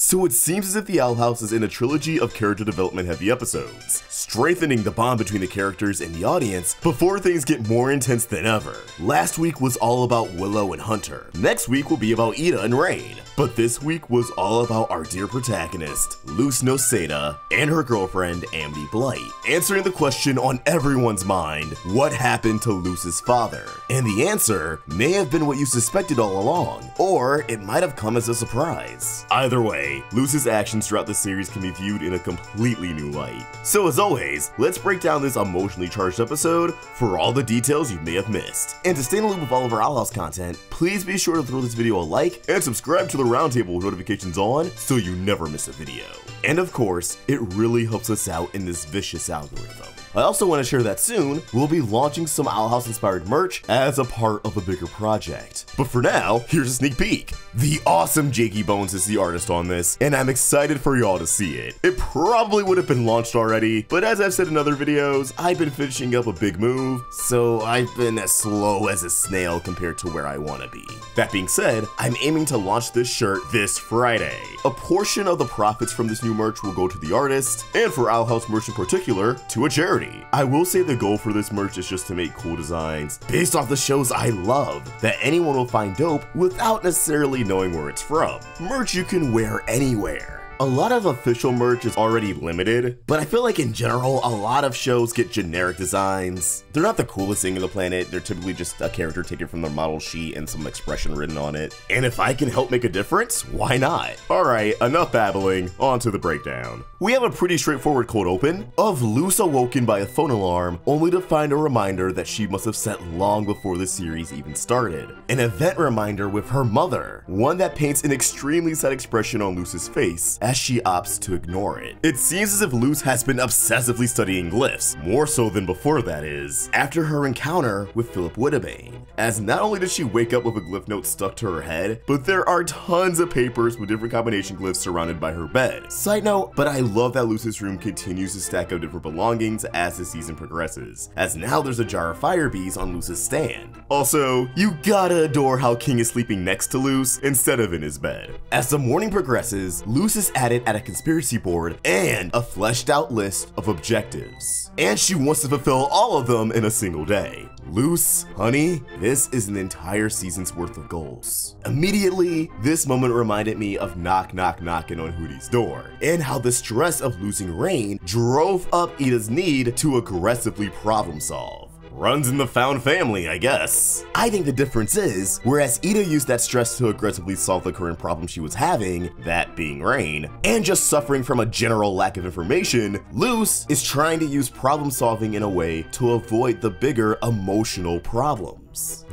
So it seems as if the Owl House is in a trilogy of character development heavy episodes, strengthening the bond between the characters and the audience before things get more intense than ever. Last week was all about Willow and Hunter. Next week will be about Eda and Rain. But this week was all about our dear protagonist, Luz Noceda, and her girlfriend, Amity Blight, answering the question on everyone's mind, what happened to Luz's father? And the answer may have been what you suspected all along, or it might have come as a surprise. Either way, Luz's actions throughout the series can be viewed in a completely new light. So as always, let's break down this emotionally charged episode for all the details you may have missed. And to stay in the loop with all of our Owl House content, please be sure to throw this video a like and subscribe to the Roundtable with notifications on so you never miss a video. And of course, it really helps us out in this vicious algorithm. I also want to share that soon, we'll be launching some Owl House inspired merch as a part of a bigger project. But for now, here's a sneak peek. The awesome Janky Bones is the artist on this, and I'm excited for y'all to see it. It probably would have been launched already, but as I've said in other videos, I've been finishing up a big move, so I've been as slow as a snail compared to where I want to be. That being said, I'm aiming to launch this shirt this Friday. A portion of the profits from this new merch will go to the artist, and for Owl House merch in particular, to a charity. I will say the goal for this merch is just to make cool designs based off the shows I love that anyone will find dope without necessarily knowing where it's from. Merch you can wear anywhere. A lot of official merch is already limited, but I feel like in general, a lot of shows get generic designs. They're not the coolest thing on the planet, they're typically just a character taken from their model sheet and some expression written on it. And if I can help make a difference, why not? Alright, enough babbling, on to the breakdown. We have a pretty straightforward cold open of Luz awoken by a phone alarm, only to find a reminder that she must have set long before the series even started. An event reminder with her mother, one that paints an extremely sad expression on Luz's face, as she opts to ignore it. It seems as if Luz has been obsessively studying glyphs, more so than before that is, after her encounter with Philip Wittebane, as not only did she wake up with a glyph note stuck to her head, but there are tons of papers with different combination glyphs surrounded by her bed. Side note, but I love that Luz's room continues to stack up different belongings as the season progresses, as now there's a jar of fire bees on Luz's stand. Also, you gotta adore how King is sleeping next to Luz instead of in his bed. As the morning progresses, Luz is added at a conspiracy board and a fleshed out list of objectives. And she wants to fulfill all of them in a single day. Luz, honey, this is an entire season's worth of goals. Immediately, this moment reminded me of knock knock knocking on Hootie's door, and how the stress of losing Rain drove up Eda's need to aggressively problem solve. Runs in the found family, I guess. I think the difference is, whereas Eda used that stress to aggressively solve the current problem she was having, that being Rain, and just suffering from a general lack of information, Luz is trying to use problem solving in a way to avoid the bigger emotional problems.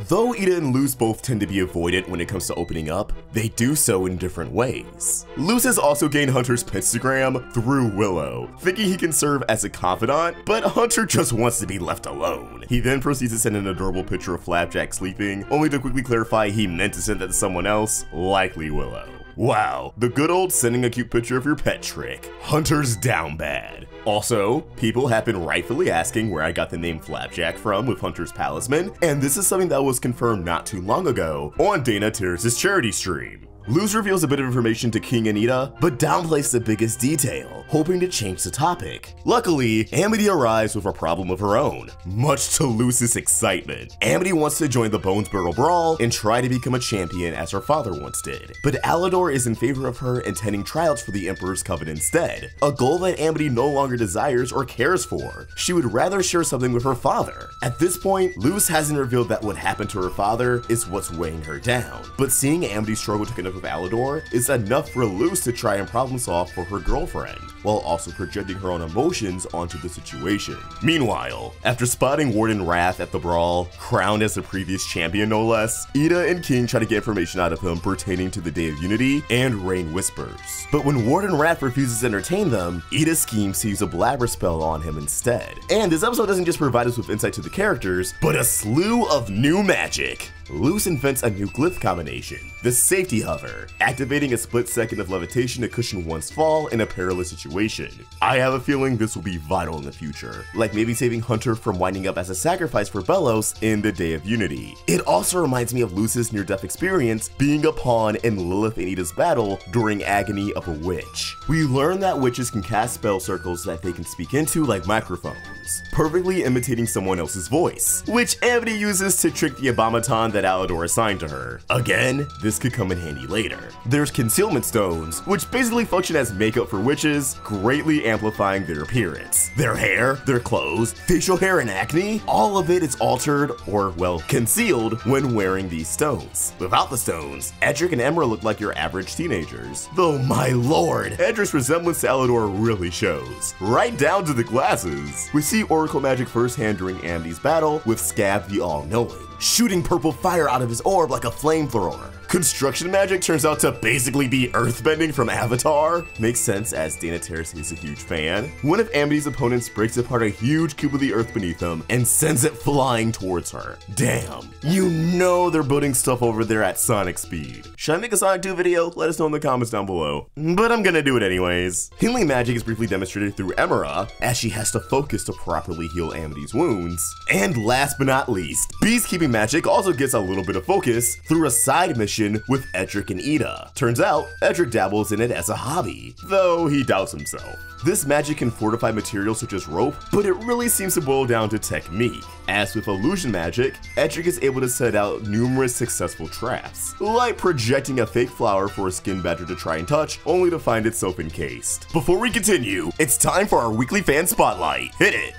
Though Eda and Luz both tend to be avoidant when it comes to opening up, they do so in different ways. Luz has also gained Hunter's Instagram through Willow, thinking he can serve as a confidant, but Hunter just wants to be left alone. He then proceeds to send an adorable picture of Flapjack sleeping, only to quickly clarify he meant to send that to someone else, likely Willow. Wow, the good old sending a cute picture of your pet trick. Hunter's down bad. Also, people have been rightfully asking where I got the name Flapjack from with Hunter's Talisman, and this is something that was confirmed not too long ago on Dana Tears' charity stream. Luz reveals a bit of information to King and Eda, but downplays the biggest detail, hoping to change the topic. Luckily, Amity arrives with a problem of her own, much to Luz's excitement. Amity wants to join the Bones Barrel Brawl and try to become a champion as her father once did, but Alador is in favor of her attending tryouts for the Emperor's Coven instead, a goal that Amity no longer desires or cares for. She would rather share something with her father. At this point, Luz hasn't revealed that what happened to her father is what's weighing her down, but seeing Amity struggle to connect with Alador is enough for Luz to try and problem solve for her girlfriend, while also projecting her own emotions onto the situation. Meanwhile, after spotting Warden Wrath at the brawl, crowned as the previous champion no less, Eda and King try to get information out of him pertaining to the Day of Unity and Rain Whispers. But when Warden Wrath refuses to entertain them, Eda schemes to use a blabber spell on him instead. And this episode doesn't just provide us with insight to the characters, but a slew of new magic. Luz invents a new glyph combination, the Safety Hover, activating a split second of levitation to cushion one's fall in a perilous situation. I have a feeling this will be vital in the future, like maybe saving Hunter from winding up as a sacrifice for Belos in the Day of Unity. It also reminds me of Luz's near-death experience being a pawn in Lilith and Eda's battle during Agony of a Witch. We learn that witches can cast spell circles that they can speak into like microphones, perfectly imitating someone else's voice, which Amity uses to trick the Abomaton that Alador assigned to her. Again, this could come in handy later. There's concealment stones, which basically function as makeup for witches, greatly amplifying their appearance. Their hair, their clothes, facial hair and acne, all of it is altered or, well, concealed when wearing these stones. Without the stones, Edric and Emira look like your average teenagers. Though my lord, Edric's resemblance to Alador really shows, right down to the glasses. We see Oracle magic firsthand during Amity's battle with Scab the All-Knowing, shooting purple fire out of his orb like a flamethrower. Construction magic turns out to basically be earthbending from Avatar. Makes sense as Dana Terrace is a huge fan. One of Amity's opponents breaks apart a huge cube of the earth beneath them and sends it flying towards her. Damn, you know they're building stuff over there at Sonic speed. Should I make a Sonic 2 video? Let us know in the comments down below. But I'm gonna do it anyways. Healing magic is briefly demonstrated through Emira, as she has to focus to properly heal Amity's wounds. And last but not least, beekeeping magic also gets a little bit of focus through a side mission with Edric and Eda. Turns out, Edric dabbles in it as a hobby, though he doubts himself. This magic can fortify materials such as rope, but it really seems to boil down to technique. As with illusion magic, Edric is able to set out numerous successful traps, like projecting a fake flower for a skin badger to try and touch, only to find itself encased. Before we continue, it's time for our weekly fan spotlight. Hit it!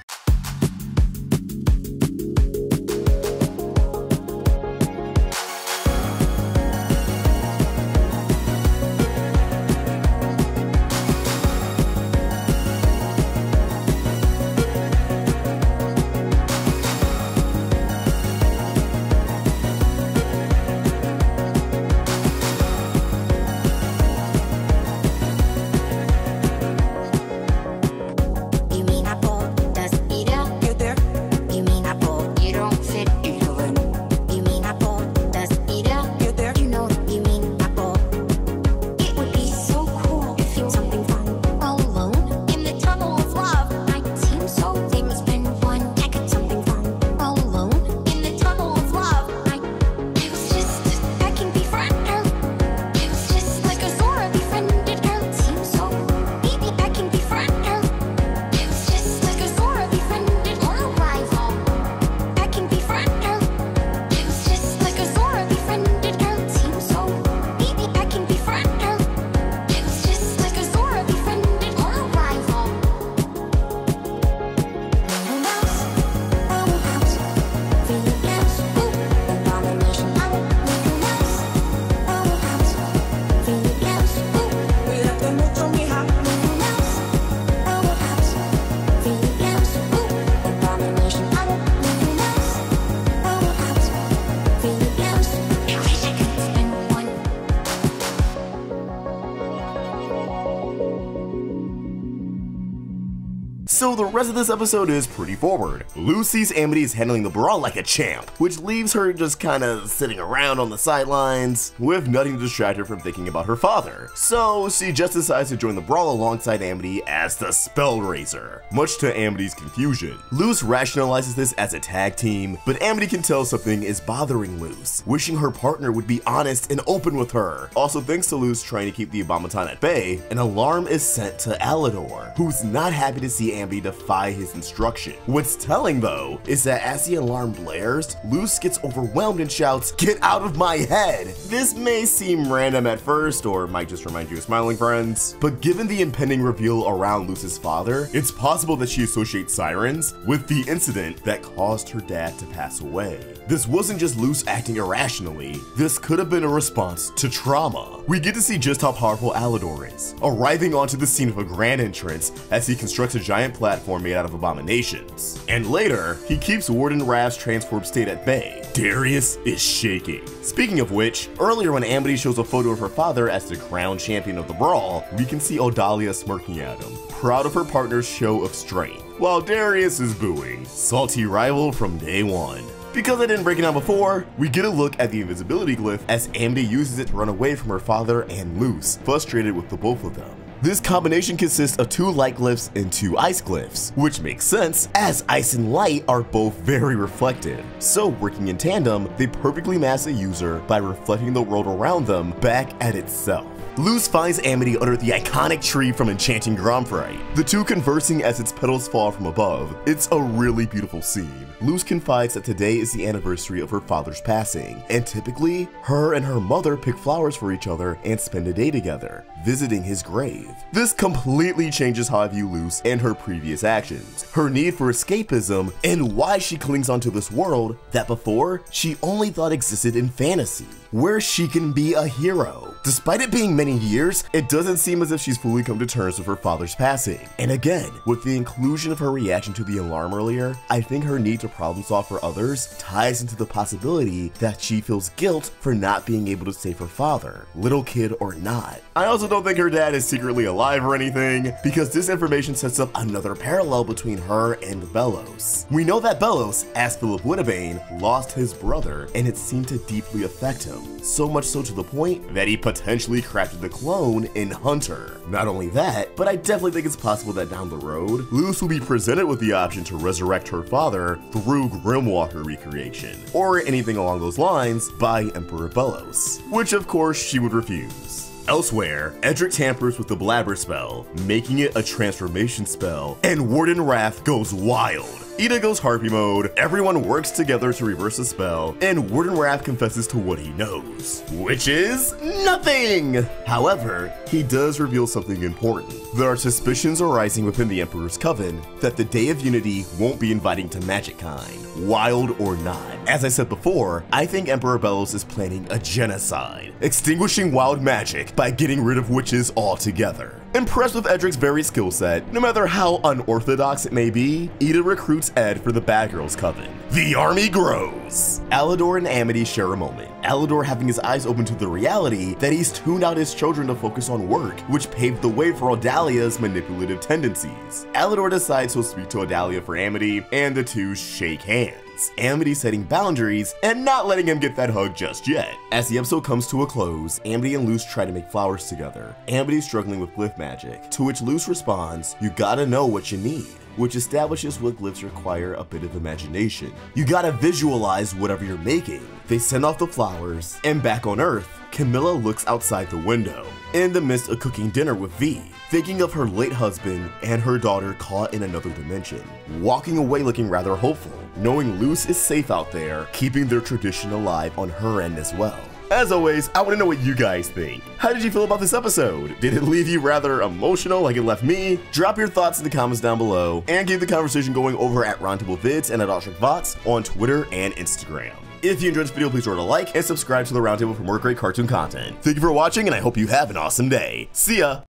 So the rest of this episode is pretty forward. Luz sees Amity is handling the brawl like a champ, which leaves her just kinda sitting around on the sidelines with nothing to distract her from thinking about her father. So she just decides to join the brawl alongside Amity as the Spellraiser, much to Amity's confusion. Luz rationalizes this as a tag team, but Amity can tell something is bothering Luz, wishing her partner would be honest and open with her. Also, thanks to Luz trying to keep the Abomaton at bay, an alarm is sent to Alador, who's not happy to see Amity defy his instruction. What's telling though is that as the alarm blares, Luz gets overwhelmed and shouts, "Get out of my head!" This may seem random at first, or might just remind you of Smiling Friends, but given the impending reveal around Luz's father, it's possible that she associates sirens with the incident that caused her dad to pass away. This wasn't just Luz acting irrationally, this could have been a response to trauma. We get to see just how powerful Alador is, arriving onto the scene of a grand entrance as he constructs a giant platform made out of abominations. And later, he keeps Warden Rav's transform state at bay. Darius is shaking. Speaking of which, earlier when Amity shows a photo of her father as the crowned champion of the brawl, we can see Odalia smirking at him, proud of her partner's show of strength, while Darius is booing. Salty rival from day one. Because I didn't break it down before, we get a look at the invisibility glyph as Amity uses it to run away from her father and Luz, frustrated with the both of them. This combination consists of 2 light glyphs and 2 ice glyphs, which makes sense as ice and light are both very reflective. So working in tandem, they perfectly mask a user by reflecting the world around them back at itself. Luz finds Amity under the iconic tree from Enchanting Gromfrite, the two conversing as its petals fall from above. It's a really beautiful scene. Luz confides that today is the anniversary of her father's passing, and typically, her and her mother pick flowers for each other and spend a day together, visiting his grave. This completely changes how I view Luz and her previous actions, her need for escapism, and why she clings onto this world that before she only thought existed in fantasy, where she can be a hero. Despite it being many years, it doesn't seem as if she's fully come to terms with her father's passing. And again, with the inclusion of her reaction to the alarm earlier, I think her need to problem solve for others ties into the possibility that she feels guilt for not being able to save her father, little kid or not. I also don't think her dad is secretly alive or anything, because this information sets up another parallel between her and Belos. We know that Belos, as Philip Woodabane, lost his brother, and it seemed to deeply affect him, so much so to the point that he potentially crafted the clone in Hunter. Not only that, but I definitely think it's possible that down the road, Luz will be presented with the option to resurrect her father through Grimwalker recreation, or anything along those lines by Emperor Belos, which of course she would refuse. Elsewhere, Edric tampers with the Blabber spell, making it a transformation spell, and Warden Wrath goes wild. Eda goes Harpy mode, everyone works together to reverse the spell, and Warden Wrath confesses to what he knows, which is nothing! However, he does reveal something important. There are suspicions arising within the Emperor's Coven that the Day of Unity won't be inviting to MagicCon, wild or not. As I said before, I think Emperor Belos is planning a genocide, extinguishing wild magic by getting rid of witches altogether. Impressed with Edric's varied skill set, no matter how unorthodox it may be, Eda recruits Ed for the Bad Girls Coven. The army grows! Alador and Amity share a moment, Alador having his eyes open to the reality that he's tuned out his children to focus on work, which paved the way for Odalia's manipulative tendencies. Alador decides he'll speak to Odalia for Amity, and the two shake hands. Amity setting boundaries and not letting him get that hug just yet. As the episode comes to a close, Amity and Luz try to make flowers together. Amity struggling with glyph magic, to which Luz responds, "You gotta know what you need," which establishes what glyphs require a bit of imagination. You gotta visualize whatever you're making. They send off the flowers, and back on Earth, Camilla looks outside the window, in the midst of cooking dinner with V, thinking of her late husband and her daughter caught in another dimension, walking away looking rather hopeful, knowing Luz is safe out there, keeping their tradition alive on her end as well. As always, I want to know what you guys think. How did you feel about this episode? Did it leave you rather emotional like it left me? Drop your thoughts in the comments down below, and keep the conversation going over at Roundtable Vids and at AdultSharkVots on Twitter and Instagram. If you enjoyed this video, please throw it a like and subscribe to the Roundtable for more great cartoon content. Thank you for watching, and I hope you have an awesome day. See ya!